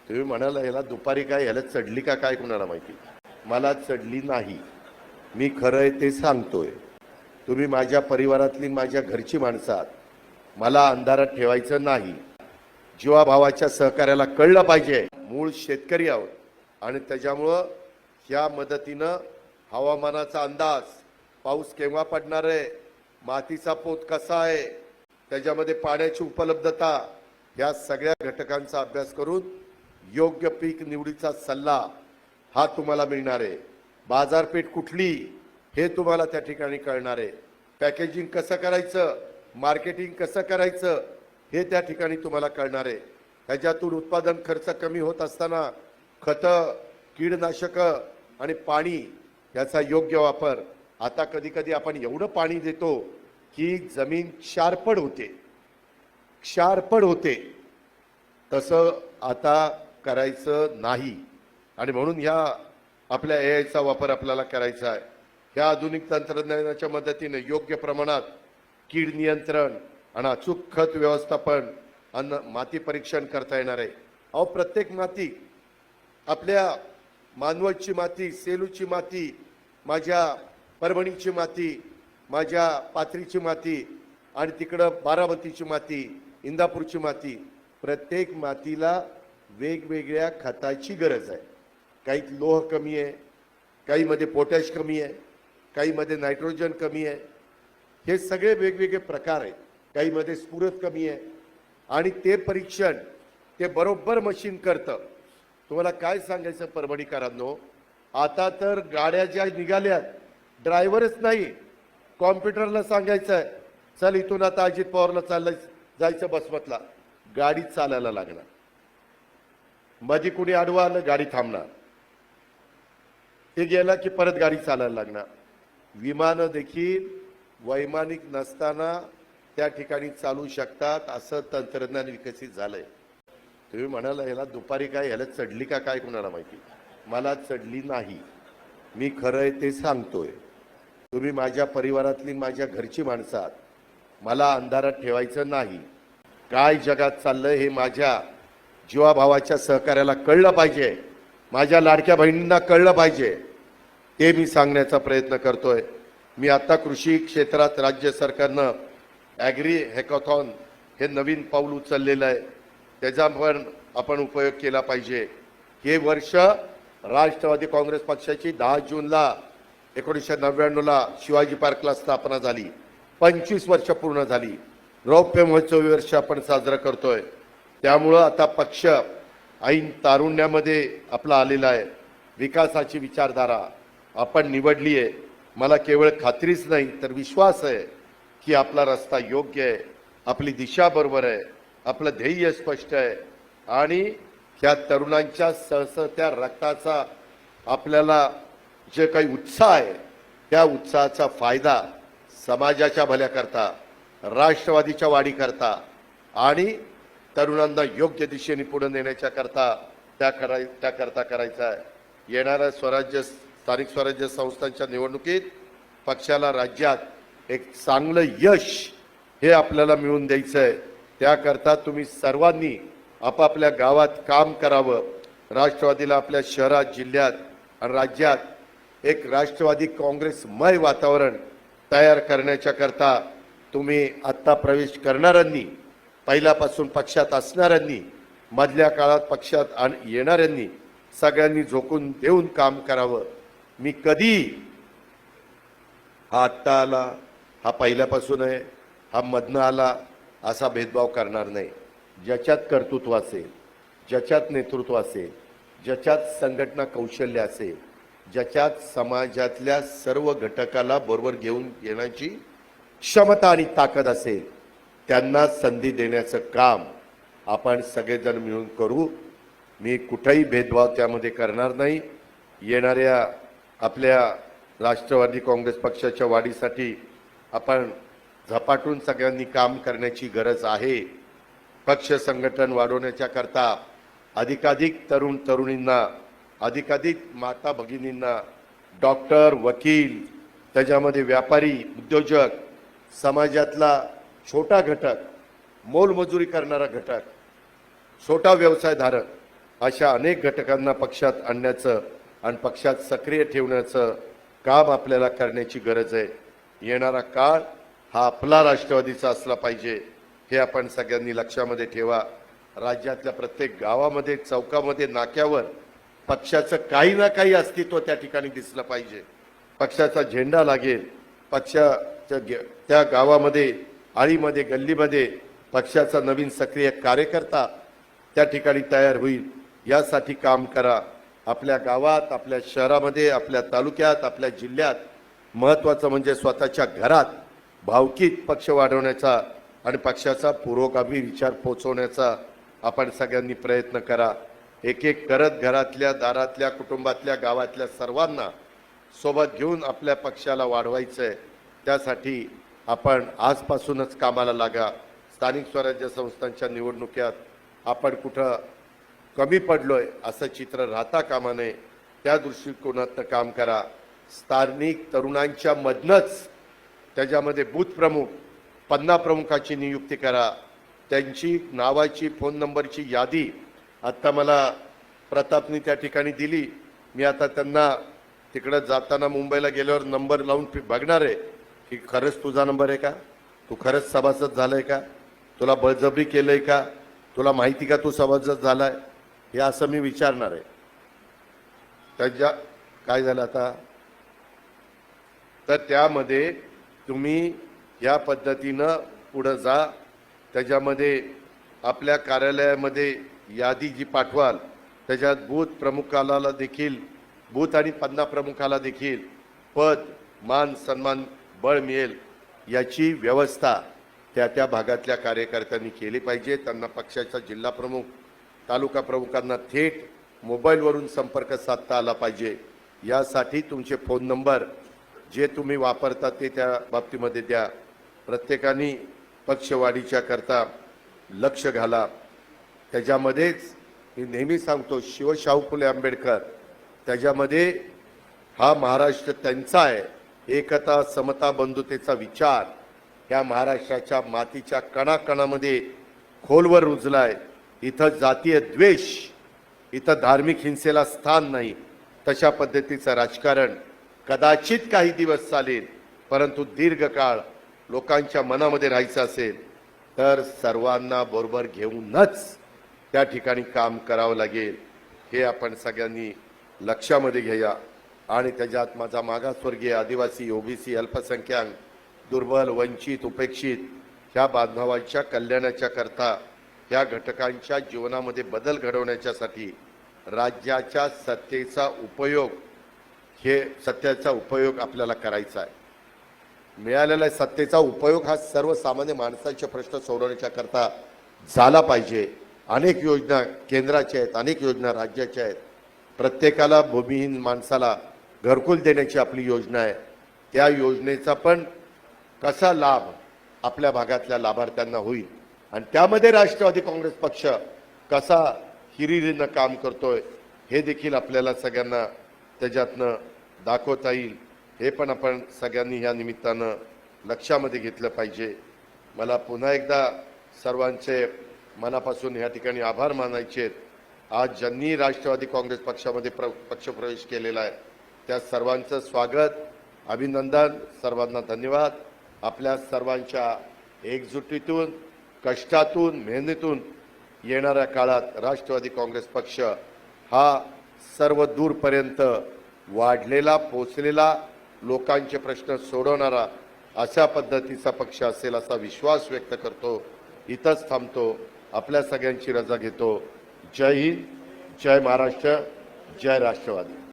तुम्ही म्हणाला याला दुपारी काय याला चढली का काय कुणाला माहिती. मला चढली नाही. मी खरं आहे ते सांगतोय. तुम्ही माझ्या परिवारातली माझ्या घरची माणसं आहात. मला अंधारात ठेवायचं नाही. जीवाभावाच्या सहकार्याला कळलं पाहिजे मूळ शेतकरी आहोत आणि त्याच्यामुळं या मदतीनं हवामानाचा अंदाज, पाऊस केव्हा पडणार आहे, मातीचा पोत कसा आहे, त्याच्यामध्ये पाण्याची उपलब्धता, या सगळ्या घटकांचा अभ्यास करून योग्य पीक निवडीचा सल्ला हा तुम्हाला मिळणार आहे. बाजारपेठ कुठली हे तुम्हाला त्या ठिकाणी कळणार आहे. पॅकेजिंग कसं करायचं, मार्केटिंग कसं करायचं हे त्या ठिकाणी तुम्हाला कळणार आहे. त्याच्यातून उत्पादन खर्च कमी होत असताना खतं, कीडनाशकं आणि पाणी याचा योग्य वापर. आता कधी कधी आपण एवढं पाणी देतो की जमीन क्षारपड होते. तसं आता करायचं नाही आणि म्हणून ह्या आपल्या एआयचा वापर आपल्याला करायचा आहे. ह्या आधुनिक तंत्रज्ञानाच्या मदतीने योग्य प्रमाणात कीड नियंत्रण आणि अचूक खत व्यवस्थापन आणि माती परीक्षण करता येणार आहे. अहो, प्रत्येक माती, आपल्या मानवतची माती, सेलूची माती, माझ्या परभणीची माती, माझ्या पाथरीची माती आणि तिकडं बारामतीची माती, इंदापूरची माती, प्रत्येक मातीला वेगवेगळ्या खताची गरज आहे. काही लोह कमी आहे, काहीमध्ये पोटॅश कमी आहे, काहीमध्ये नायट्रोजन कमी आहे. हे सगळे वेगवेगळे प्रकार आहेत. काहीमध्ये स्फुरद कमी आहे आणि ते परीक्षण ते बरोबर मशीन करतं. तुम्हाला काय सांगायचं परभणीकरांनो, आता तर गाड्या ज्या निघाल्यात ड्रायव्हरच नाही, कॉम्प्युटरला सांगायचं आहे चल इथून आता अजित पवारला चाललंय जायचं बसमतला, गाडी चालायला लागणार. मध्ये कुणी आडवं आलं गाडी थांबणार, ते गेला की परत गाडी चालायला लागणार. विमानं देखील वैमानिक नसताना त्या ठिकाणी चालू शकतात, असं तंत्रज्ञान विकसित झालंय. तुम्ही म्हणाला याला दुपारी काय याला चढली का काय कुणाला माहिती. मला चढली नाही. मी खरं आहे ते सांगतोय. तुम्ही माझ्या परिवारातली माझ्या घरची माणसं आहात. मला अंधारात ठेवायचं नाही. काय जगात चाललंय हे माझ्या जीवाभावाच्या सहकार्याला कळलं पाहिजे, माझ्या लाडक्या बहिणींना कळलं पाहिजे. ते मी सांगण्याचा प्रयत्न करतोय. मी आता कृषी क्षेत्रात राज्य सरकारनं ॲग्री हॅकॉथॉन हे नवीन पाऊल उचललेलं आहे. त्याचा पण आपण उपयोग केला पाहिजे. हे वर्ष राष्ट्रवादी काँग्रेस पक्षाची 10 जूनला 1999ला शिवाजी पार्कला स्थापना झाली. 25 वर्ष पूर्ण झाली. रौप्य महोत्सवी वर्ष आपण साजरा करतोय. त्यामुळं आता पक्ष ऐन तारुण्यामध्ये आपला आलेला आहे. विकासाची विचारधारा आपण निवडली आहे. मला केवळ खात्रीच नाही तर विश्वास आहे की आपला रस्ता योग्य आहे, आपली दिशा बरोबर आहे, आपलं ध्येय स्पष्ट आहे आणि ह्या तरुणांच्या सहसत्या रक्ताचा आपल्याला जे काही उत्साह आहे त्या उत्साहाचा फायदा समाजाच्या भल्याकरता, राष्ट्रवादीच्या वाढीकरता आणि तरुणांना योग्य दिशेने पुढे नेण्याच्या करता त्याकरता करायचा आहे. येणाऱ्या स्थानिक स्वराज्य संस्थांच्या निवडणुकीत पक्षाला राज्यात एक चांगलं यश हे आपल्याला मिळवून द्यायचं आहे. त्याकरता तुम्ही सर्वांनी आपापल्या गावात काम करावं. राष्ट्रवादीला आपल्या शहरात, जिल्ह्यात आणि राज्यात एक राष्ट्रवादी काँग्रेसमय वातावरण तयार करण्याच्या करता तुम्ही आत्ता प्रवेश करणाऱ्यांनी, पहिल्यापासून पक्षात असणाऱ्यांनी, मधल्या काळात पक्षात येणाऱ्यांनी सगळ्यांनी झोकून देऊन काम करावं. मी कधी हा आत्ता आला, हा पहिल्यापासून आहे, हा मधनं आला असा भेदभाव करणार नाही. ज्याच्यात कर्तृत्व असेल, ज्याच्यात नेतृत्व असेल, ज्याच्यात संघटना कौशल्य असेल, ज्याच्यात समाजातल्या सर्व घटकाला बरोबर घेऊन येण्याची क्षमता आणि ताकद असेल, त्यांना संधी देण्याचं काम आपण सगळेजण मिळून करू. मी कुठेही भेदभाव त्यामध्ये करणार नाही. येणाऱ्या आपल्या राष्ट्रवादी काँग्रेस पक्षाच्या वाढीसाठी आपण झपाटून सगळ्यांनी काम करण्याची गरज आहे. पक्ष संघटन वाढवण्याच्या करता अधिकाधिक तरुण तरुणींना, अधिकाधिक माता भगिनींना, डॉक्टर, वकील, त्याच्यामध्ये व्यापारी, उद्योजक, समाजातला छोटा घटक, मोलमजुरी करणारा घटक, छोटा व्यवसायधारक अशा अनेक घटकांना पक्षात आणण्याचं आणि पक्षात सक्रिय ठेवण्याचं काम आपल्याला करण्याची गरज आहे. येणारा काळ हा आपला राष्ट्रवादीचा असला पाहिजे हे आपण सगळ्यांनी लक्षामध्ये ठेवा. राज्यातल्या प्रत्येक गावामध्ये, चौकामध्ये, नाक्यावर पक्षाचं काही ना काही अस्तित्व त्या ठिकाणी दिसलं पाहिजे. पक्षाचा झेंडा लागेल, पक्षाच्या त्या गावामध्ये, आळीमध्ये, गल्लीमध्ये पक्षाचा नवीन सक्रिय कार्यकर्ता त्या ठिकाणी तयार होईल. यासाठी काम करा. आपल्या गावात, आपल्या शहरामध्ये, आपल्या तालुक्यात, आपल्या जिल्ह्यात, महत्त्वाचं म्हणजे स्वतःच्या घरात भावकीत पक्ष वाढवण्याचा आणि पक्षाचा पुरोगामी विचार पोचवण्याचा आपण सगळ्यांनी प्रयत्न करा. एक एक करत घरातल्या, दारातल्या, कुटुंबातल्या, गावातल्या सर्वांना सोबत घेऊन आपल्या पक्षाला वाढवायचं आहे. त्यासाठी आपण आजपासूनच कामाला लागा. स्थानिक स्वराज्य संस्थांच्या निवडणुकीत आपण कुठं कमी पडलोय असं चित्र राहता कामा नये. त्या दृष्टिकोनातनं काम करा. स्थानिक तरुणांच्या मधनच त्याच्यामध्ये बूथ प्रमुख, 50 प्रमुखाची नियुक्ती करा. त्यांची नावाची, फोन नंबरची यादी आत्ता मला प्रतापनी त्या ठिकाणी दिली. मी आता त्यांना तिकडं जाताना मुंबईला गेल्यावर नंबर लावून बघणार आहे की खरंच तुझा नंबर आहे का, तू खरंच सभासद झालाय का, तुला बळजबरी केलंय का, तुला माहिती का तू सभासद झालाय, हे असं मी विचारणार आहे. त्याच्या काय झालं आता, तर त्यामध्ये तुम्ही या पद्धतीनं पुढं जा. त्याच्यामध्ये आपल्या कार्यालयामध्ये यादी जी पाठवाल त्याच्यात बूथ प्रमुखाला देखील, बूथ आणि 50 प्रमुखाला देखील पद, मान, सन्मान, बळ मिळेल याची व्यवस्था त्या त्या भागातल्या कार्यकर्त्यांनी केली पाहिजे. त्यांना पक्षाचा जिल्हा प्रमुख, तालुका प्रमुखांना थेट मोबाईलवरून संपर्क साधता आला पाहिजे. यासाठी तुमचे फोन नंबर जे तुम्ही वापरता ते त्या बाबतीमध्ये द्या. प्रत्येकाने पक्षवाढीच्या करता लक्ष घाला. त्याच्यामध्येच मी नेहमी सांगतो, शिवशाहू फुले आंबेडकर, त्याच्यामध्ये हा महाराष्ट्र त्यांचा आहे. एकता, समता, बंधुतेचा विचार ह्या महाराष्ट्राच्या मातीच्या कणाकणामध्ये खोलवर रुजलाय. इथं जातीय द्वेष, इथं धार्मिक हिंसेला स्थान नाही. तशा पद्धतीचं राजकारण कदाचित काही दिवस चालेल, परंतु दीर्घकाळ लोकांच्या मनामध्ये राहायचं असेल तर सर्वांना बरोबर घेऊनच त्या ठिकाणी काम करावं लागेल. हे आपण सगळ्यांनी लक्षामध्ये घ्या. आणि त्याच्यात माझा मागासवर्गीय, आदिवासी, ओबीसी, अल्पसंख्याक, दुर्बल, वंचित, उपेक्षित ह्या बांधवांच्या कल्याणाच्या करता, ह्या घटकांच्या जीवनामध्ये बदल घडवण्याच्यासाठी राज्याच्या सत्तेचा उपयोग, हे सत्तेचा उपयोग आपल्याला करायचा आहे. मिळालेला सत्तेचा उपयोग हा सर्वसामान्य माणसाचे प्रश्न सोडवण्याच्या करता झाला पाहिजे. अनेक योजना केंद्राच्या आहेत, अनेक योजना राज्याच्या आहेत. प्रत्येकाला, भूमिहीन माणसाला घरकुल देण्याची आपली योजना आहे. त्या योजनेचा पण कसा लाभ आपल्या भागातल्या लाभार्थ्यांना होईल आणि त्यामध्ये राष्ट्रवादी काँग्रेस पक्ष कसा हिरिरीनं काम करतोय हे देखील आपल्याला सगळ्यांना त्याच्यातनं दाखवता येईल. हे पण आपण सगळ्यांनी ह्या निमित्तानं लक्षामध्ये घेतलं पाहिजे. मला पुन्हा एकदा सर्वांचे मनापासून या ठिकाणी आभार मानायचे. आज ज्यांनी राष्ट्रवादी काँग्रेस पक्षामध्ये पक्षप्रवेश केलेला आहे त्या सर्वांचं स्वागत, अभिनंदन, सर्वांना धन्यवाद. आपल्या सर्वांच्या एकजुटीतून, कष्टातून, मेहनतीतून येणाऱ्या काळात राष्ट्रवादी काँग्रेस पक्ष हा सर्व दूरपर्यंत वाढलेला, पोचलेला, लोकांचे प्रश्न सोडवणारा अशा पद्धतीचा पक्ष असेल असा विश्वास व्यक्त करतो. इथंच थांबतो. आपल्या सगळ्यांची रजा घेतो. जय हिंद, जय महाराष्ट्र, जय राष्ट्रवादी.